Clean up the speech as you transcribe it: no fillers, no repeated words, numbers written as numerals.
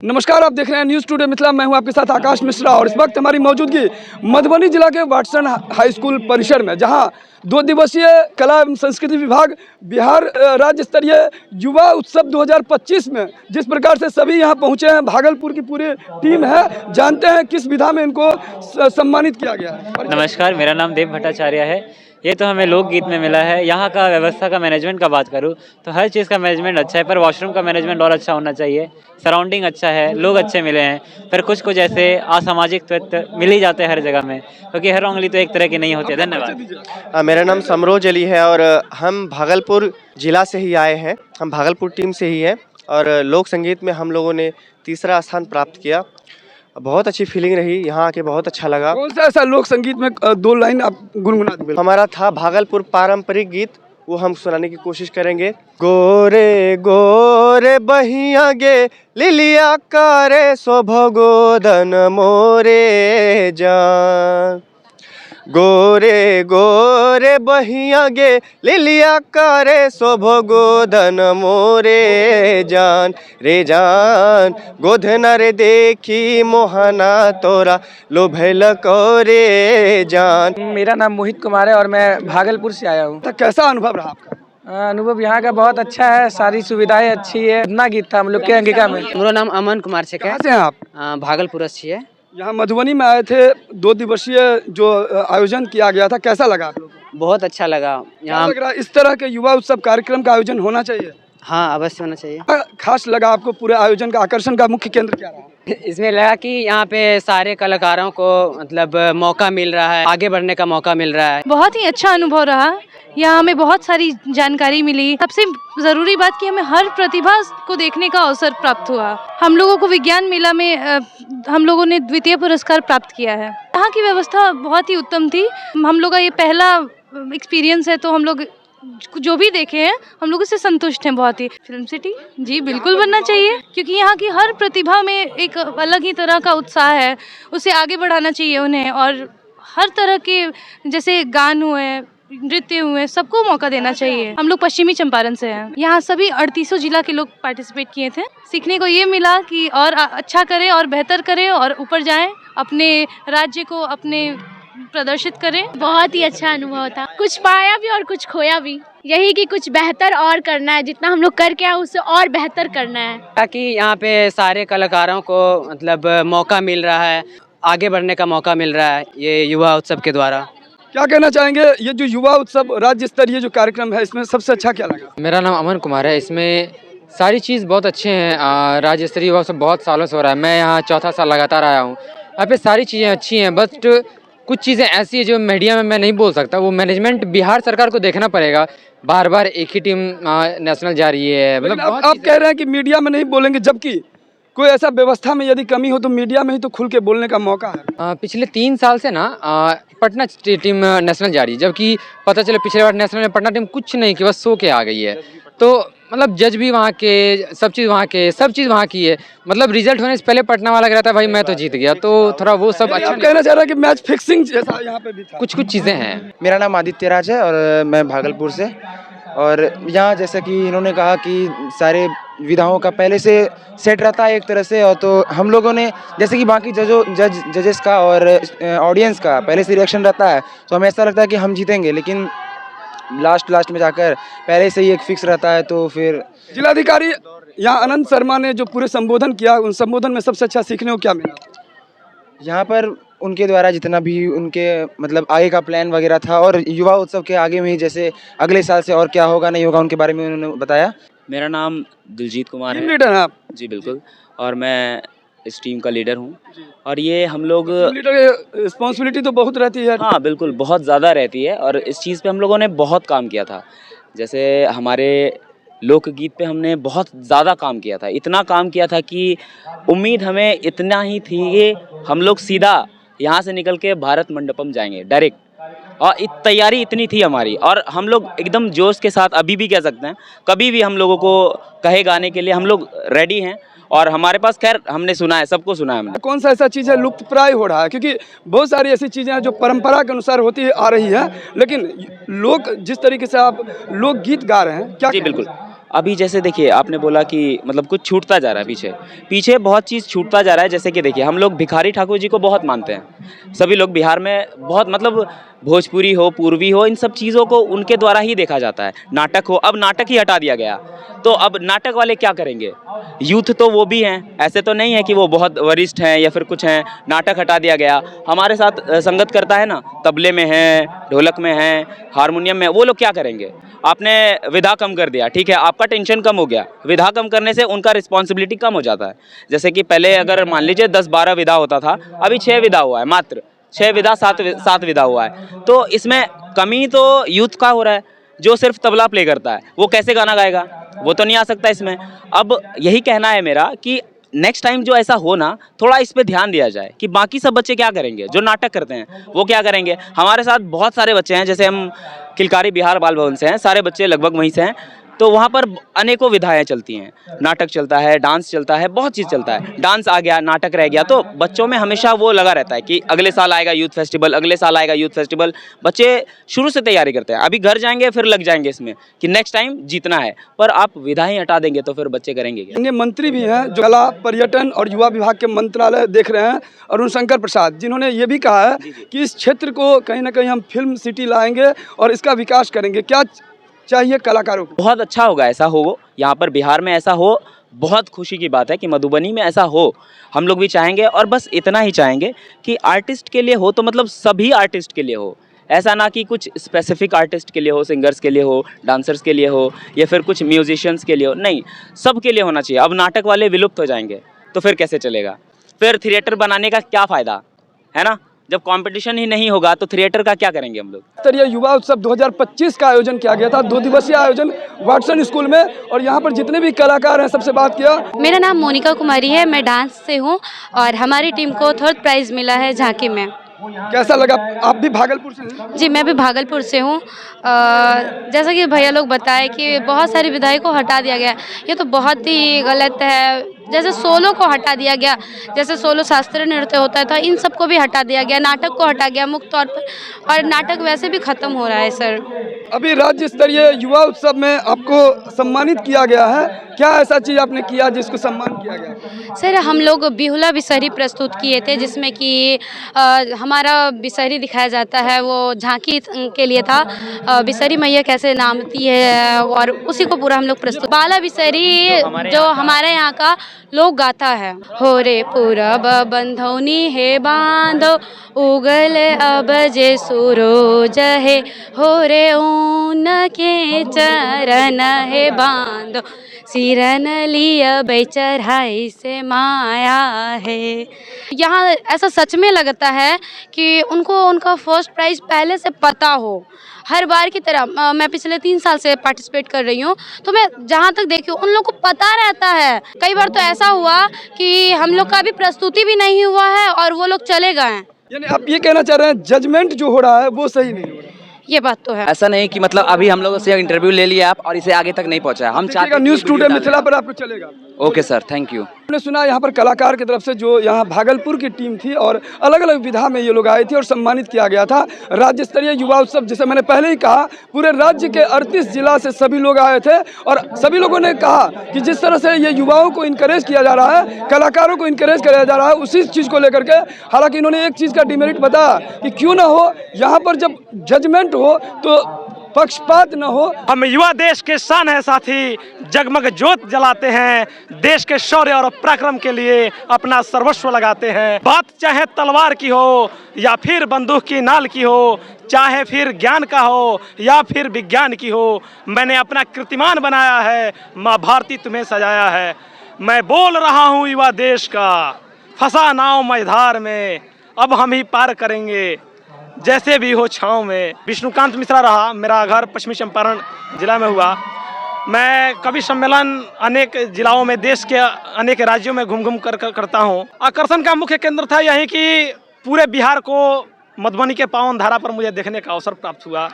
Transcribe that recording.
नमस्कार, आप देख रहे हैं न्यूज़ टुडे मिथिला। मैं हूं आपके साथ आकाश मिश्रा और इस वक्त हमारी मौजूदगी मधुबनी जिला के वाटसन हाई स्कूल परिसर में, जहां 2 दिवसीय कला एवं संस्कृति विभाग बिहार राज्य स्तरीय युवा उत्सव 2025 में जिस प्रकार से सभी यहां पहुंचे हैं, भागलपुर की पूरी टीम है। जानते हैं किस विधा में इनको सम्मानित किया गया है। नमस्कार, मेरा नाम देव भट्टाचार्य है। ये तो हमें लोकगीत में मिला है। यहाँ का व्यवस्था का मैनेजमेंट का बात करूँ तो हर चीज़ का मैनेजमेंट अच्छा है, पर वॉशरूम का मैनेजमेंट और अच्छा होना चाहिए। सराउंडिंग अच्छा है, लोग अच्छे मिले हैं, पर कुछ ऐसे असामाजिक तत्व मिल ही जाते हैं हर जगह में, क्योंकि हर उंगली तो एक तरह की नहीं होती है। धन्यवाद। मेरा नाम समरोज अली है और हम भागलपुर जिला से ही आए हैं। हम भागलपुर टीम से ही हैं और लोक संगीत में हम लोगों ने तीसरा स्थान प्राप्त किया। बहुत अच्छी फीलिंग रही, यहाँ आके बहुत अच्छा लगा। कौन सा ऐसा लोक संगीत में 2 लाइन आप गुनगुना दें? हमारा था भागलपुर पारंपरिक गीत, वो हम सुनाने की कोशिश करेंगे। गोरे गोरे बहिया गे लिलिया करे शोभगोदन मोरे जान, गोरे गोरे बहिया गे लिलिया करे शोभगोदन मोरे जान, रे जान गोधना रे देखी मोहना तोरा लोभेल को रे जान। मेरा नाम मोहित कुमार है और मैं भागलपुर से आया हूँ। तो कैसा अनुभव रहा आपका? अनुभव यहाँ का बहुत अच्छा है, सारी सुविधाएं अच्छी है। इतना गीत था हम लोग के अंगिका में। मेरा नाम अमन कुमार छे कहाँ से हैं आप? भागलपुर से है। यहाँ मधुबनी में आए थे, 2 दिवसीय जो आयोजन किया गया था, कैसा लगा आप लोगों को? बहुत अच्छा लगा। यहाँ लग रहा है इस तरह के युवा उत्सव कार्यक्रम का आयोजन होना चाहिए। हाँ, अवश्य होना चाहिए। क्या खास लगा आपको? पूरे आयोजन का आकर्षण का मुख्य केंद्र क्या रहा? इसमें लगा कि यहाँ पे सारे कलाकारों को मतलब मौका मिल रहा है, आगे बढ़ने का मौका मिल रहा है। बहुत ही अच्छा अनुभव रहा। यहाँ हमें बहुत सारी जानकारी मिली। सबसे ज़रूरी बात कि हमें हर प्रतिभा को देखने का अवसर प्राप्त हुआ। हम लोगों को विज्ञान मेला में हम लोगों ने द्वितीय पुरस्कार प्राप्त किया है। यहाँ की व्यवस्था बहुत ही उत्तम थी। हम लोग का ये पहला एक्सपीरियंस है, तो हम लोग जो भी देखे हैं हम लोग उससे संतुष्ट हैं बहुत ही। फिल्म सिटी जी बिल्कुल बनना चाहिए, क्योंकि यहाँ की हर प्रतिभा में एक अलग ही तरह का उत्साह है, उसे आगे बढ़ाना चाहिए उन्हें। और हर तरह के जैसे गान हुए, नृत्य हुए, सबको मौका देना चाहिए। हम लोग पश्चिमी चंपारण से हैं। यहाँ सभी 38 जिला के लोग पार्टिसिपेट किए थे। सीखने को ये मिला कि और अच्छा करें और बेहतर करें और ऊपर जाएं, अपने राज्य को अपने प्रदर्शित करें। बहुत ही अच्छा अनुभव था। कुछ पाया भी और कुछ खोया भी। यही कि कुछ बेहतर और करना है, जितना हम लोग करके आए उससे और बेहतर करना है। ताकि यहाँ पे सारे कलाकारों को मतलब मौका मिल रहा है, आगे बढ़ने का मौका मिल रहा है ये युवा उत्सव के द्वारा। क्या कहना चाहेंगे? ये जो युवा उत्सव राज्य स्तरीय जो कार्यक्रम है, इसमें सबसे अच्छा क्या लगा? मेरा नाम अमन कुमार है। इसमें सारी चीज़ बहुत अच्छे हैं। राज्य स्तरीय युवा उत्सव बहुत सालों से हो रहा है। मैं यहाँ चौथा साल लगातार आया हूँ। यहाँ पे सारी चीज़ें अच्छी हैं, बट कुछ चीज़ें ऐसी है जो मीडिया में मैं नहीं बोल सकता। वो मैनेजमेंट बिहार सरकार को देखना पड़ेगा। बार बार एक ही टीम नेशनल जा रही है। मतलब आप कह रहे हैं कि मीडिया में नहीं बोलेंगे, जबकि कोई ऐसा व्यवस्था में यदि कमी हो तो मीडिया में ही तो खुल के बोलने का मौका है। पिछले 3 साल से ना पटना टीम नेशनल जा रही है, जबकि पता चले पिछले बार नेशनल में पटना टीम कुछ नहीं की बस सो के आ गई है। तो मतलब जज भी वहाँ के, सब चीज़ वहाँ की है। मतलब रिजल्ट होने से पहले पटना वाला कहता है भाई मैं तो जीत गया, तो थोड़ा वो सब अच्छा कहना चाह रहा है कि मैच फिक्सिंग जैसा यहाँ पे भी था। कुछ चीज़ें हैं। मेरा नाम आदित्य राज है और मैं भागलपुर से। और यहाँ जैसे कि इन्होंने कहा कि सारे विधाओं का पहले से सेट रहता है एक तरह से, और तो हम लोगों ने जैसे कि बाकी जजेस का और ऑडियंस का पहले से रिएक्शन रहता है, तो हमें ऐसा लगता है कि हम जीतेंगे, लेकिन लास्ट में जाकर पहले से ही एक फिक्स रहता है। तो फिर जिलाधिकारी यहाँ अनंत शर्मा ने जो पूरे संबोधन किया, उन संबोधन में सबसे अच्छा सीखने को क्या मिला? यहाँ पर उनके द्वारा जितना भी उनके मतलब आगे का प्लान वगैरह था, और युवा उत्सव के आगे में ही जैसे अगले साल से और क्या होगा नहीं होगा उनके बारे में उन्होंने बताया। मेरा नाम दिलजीत कुमार है। लीडर हैं आप? जी बिल्कुल, और मैं इस टीम का लीडर हूँ। और ये हम लोग लीडर की रिस्पॉन्सिबिलिटी तो बहुत रहती है। हाँ बिल्कुल, बहुत ज़्यादा रहती है, और इस चीज़ पे हम लोगों ने बहुत काम किया था। जैसे हमारे लोकगीत पे हमने बहुत ज़्यादा काम किया था। इतना काम किया था कि उम्मीद हमें इतना ही थी कि हम लोग सीधा यहाँ से निकल के भारत मंडपम जाएंगे डायरेक्ट, और तैयारी इतनी थी हमारी। और हम लोग एकदम जोश के साथ, अभी भी कह सकते हैं, कभी भी हम लोगों को कहे गाने के लिए हम लोग रेडी हैं। और हमारे पास खैर हमने सुना है, सबको सुना है हमने। कौन सा ऐसा चीज़ है लुप्त प्राय हो रहा है? क्योंकि बहुत सारी ऐसी चीज़ें हैं जो परंपरा के अनुसार होती आ रही है, लेकिन लोग जिस तरीके से आप लोकगीत गा रहे हैं, क्या? जी बिल्कुल, अभी जैसे देखिए आपने बोला कि मतलब कुछ छूटता जा रहा है पीछे पीछे बहुत चीज़ छूटता जा रहा है। जैसे कि देखिए हम लोग भिखारी ठाकुर जी को बहुत मानते हैं, सभी लोग बिहार में बहुत मतलब भोजपुरी हो पूर्वी हो इन सब चीज़ों को उनके द्वारा ही देखा जाता है। नाटक हो, अब नाटक ही हटा दिया गया, तो अब नाटक वाले क्या करेंगे? यूथ तो वो भी हैं, ऐसे तो नहीं है कि वो बहुत वरिष्ठ हैं या फिर कुछ हैं। नाटक हटा दिया गया, हमारे साथ संगत करता है ना, तबले में है, ढोलक में है, हारमोनियम में, वो लोग क्या करेंगे? आपने विधा कम कर दिया, ठीक है, आपका टेंशन कम हो गया। विधा कम करने से उनका रिस्पॉन्सिबिलिटी कम हो जाता है। जैसे कि पहले अगर मान लीजिए 10-12 विधा होता था, अभी 6 विधा हुआ है, मात्र 6 विधा 7 विधा हुआ है। तो इसमें कमी तो यूथ का हो रहा है, जो सिर्फ तबला प्ले करता है वो कैसे गाना गाएगा? वो तो नहीं आ सकता इसमें। अब यही कहना है मेरा कि नेक्स्ट टाइम जो ऐसा हो ना, थोड़ा इस पे ध्यान दिया जाए कि बाकी सब बच्चे क्या करेंगे, जो नाटक करते हैं वो क्या करेंगे। हमारे साथ बहुत सारे बच्चे हैं, जैसे हम किलकारी बिहार बाल भवन से हैं, सारे बच्चे लगभग वहीं से हैं, तो वहाँ पर अनेकों विधाएं चलती हैं, नाटक चलता है, डांस चलता है, बहुत चीज़ चलता है। डांस आ गया, नाटक रह गया, तो बच्चों में हमेशा वो लगा रहता है कि अगले साल आएगा यूथ फेस्टिवल, अगले साल आएगा यूथ फेस्टिवल। बच्चे शुरू से तैयारी करते हैं, अभी घर जाएंगे फिर लग जाएंगे इसमें कि नेक्स्ट टाइम जीतना है, पर आप विधाएं हटा देंगे तो फिर बच्चे करेंगे क्या? अन्य मंत्री भी हैं जो कला, पर्यटन और युवा विभाग के मंत्रालय देख रहे हैं, अरुण शंकर प्रसाद, जिन्होंने ये भी कहा है कि इस क्षेत्र को कहीं ना कहीं हम फिल्म सिटी लाएंगे और इसका विकास करेंगे। क्या चाहिए कलाकारों को? बहुत अच्छा होगा ऐसा हो, यहाँ पर बिहार में ऐसा हो, बहुत खुशी की बात है कि मधुबनी में ऐसा हो, हम लोग भी चाहेंगे। और बस इतना ही चाहेंगे कि आर्टिस्ट के लिए हो तो मतलब सभी आर्टिस्ट के लिए हो, ऐसा ना कि कुछ स्पेसिफिक आर्टिस्ट के लिए हो, सिंगर्स के लिए हो, डांसर्स के लिए हो या फिर कुछ म्यूजिशियंस के लिए हो, नहीं, सब के लिए होना चाहिए। अब नाटक वाले विलुप्त हो जाएंगे तो फिर कैसे चलेगा? फिर थिएटर बनाने का क्या फ़ायदा है ना? जब कंपटीशन ही नहीं होगा तो थिएटर का क्या करेंगे हम लोग? स्तरीय युवा उत्सव 2025 का आयोजन किया गया था, 2 दिवसीय आयोजन वाटसन स्कूल में, और यहाँ पर जितने भी कलाकार हैं सबसे बात किया। मेरा नाम मोनिका कुमारी है, मैं डांस से हूँ और हमारी टीम को 3rd प्राइज़ मिला है झांकी में। कैसा लगा? आप भी भागलपुर से हैं? जी, मैं भी भागलपुर से हूँ। जैसा कि भैया लोग बताए कि बहुत सारी विधाएं को हटा दिया गया, ये तो बहुत ही गलत है। जैसे सोलो को हटा दिया गया, जैसे सोलो शास्त्रीय नृत्य होता था, इन सब को भी हटा दिया गया, नाटक को हटा गया मुक्त तौर पर, और नाटक वैसे भी ख़त्म हो रहा है सर। अभी राज्य स्तरीय युवा उत्सव में आपको सम्मानित किया गया है, क्या ऐसा चीज़ आपने किया जिसको सम्मान किया गया? सर, हम लोग बिहुला बिसहरी प्रस्तुत किए थे, जिसमें कि हमारा बिसहरी दिखाया जाता है, वो झांकी के लिए था, बिसहरी मैया कैसे नामती है, और उसी को पूरा हम लोग प्रस्तुत। बाला बिसहरी जो हमारे यहाँ का लोक गाथा है। हो रे पूरब बंधौनी है बांधो, उगल अब जे सूरज है, हो रे ऊन के चरण है बांधो, सिरन लिया बेचढ़ाई से माया है। यहाँ ऐसा सच में लगता है कि उनको उनका 1st प्राइज़ पहले से पता हो। हर बार की तरह मैं पिछले 3 साल से पार्टिसिपेट कर रही हूँ, तो मैं जहाँ तक देखी हूँ उन लोग को पता रहता है। कई बार तो ऐसा हुआ कि हम लोग का भी प्रस्तुति भी नहीं हुआ है और वो लोग चले गए हैं। यानी आप ये कहना चाह रहे हैं जजमेंट जो हो रहा है वो सही नहीं हो रहा है? ये बात तो है। ऐसा नहीं कि मतलब अभी हम लोगों से इंटरव्यू ले लिया आप और इसे आगे तक नहीं पहुंचा है। हम चाहते हैं न्यूज़ टुडे मिथिला पर आपको चलेगा। Okay sir, thank you. हमने सुना यहाँ पर कलाकार की तरफ से जो यहाँ भागलपुर की टीम थी और अलग अलग विधा में ये लोग आए थे और सम्मानित किया गया था। राज्य स्तरीय युवा उत्सव, जिसे मैंने पहले ही कहा, पूरे राज्य के 38 जिला से सभी लोग आए थे और सभी लोगों ने कहा कि जिस तरह से ये युवाओं को इनकरेज किया जा रहा है, कलाकारों को इनकरेज किया जा रहा है, उसी चीज़ को लेकर के, हालांकि इन्होंने एक चीज़ का डिमेरिट बताया कि क्यों ना हो यहाँ पर जब जजमेंट हो तो पक्षपात न हो। हम युवा देश के शान है साथी, जगमग ज्योत जलाते हैं, देश के शौर्य और पराक्रम के लिए अपना सर्वस्व लगाते हैं। बात चाहे तलवार की हो या फिर बंदूक की नाल की हो, चाहे फिर ज्ञान का हो या फिर विज्ञान की हो, मैंने अपना कीर्तिमान बनाया है, माँ भारती तुम्हें सजाया है। मैं बोल रहा हूँ युवा देश का, फंसा नाव मैधार में, अब हम ही पार करेंगे जैसे भी हो छाँव में। विष्णुकांत मिश्रा रहा, मेरा घर पश्चिमी चंपारण जिला में हुआ। मैं कवि सम्मेलन अनेक जिलाओं में, देश के अनेक राज्यों में घूम कर करता हूँ। आकर्षण का मुख्य केंद्र था यही कि पूरे बिहार को मधुबनी के पावन धारा पर मुझे देखने का अवसर प्राप्त हुआ।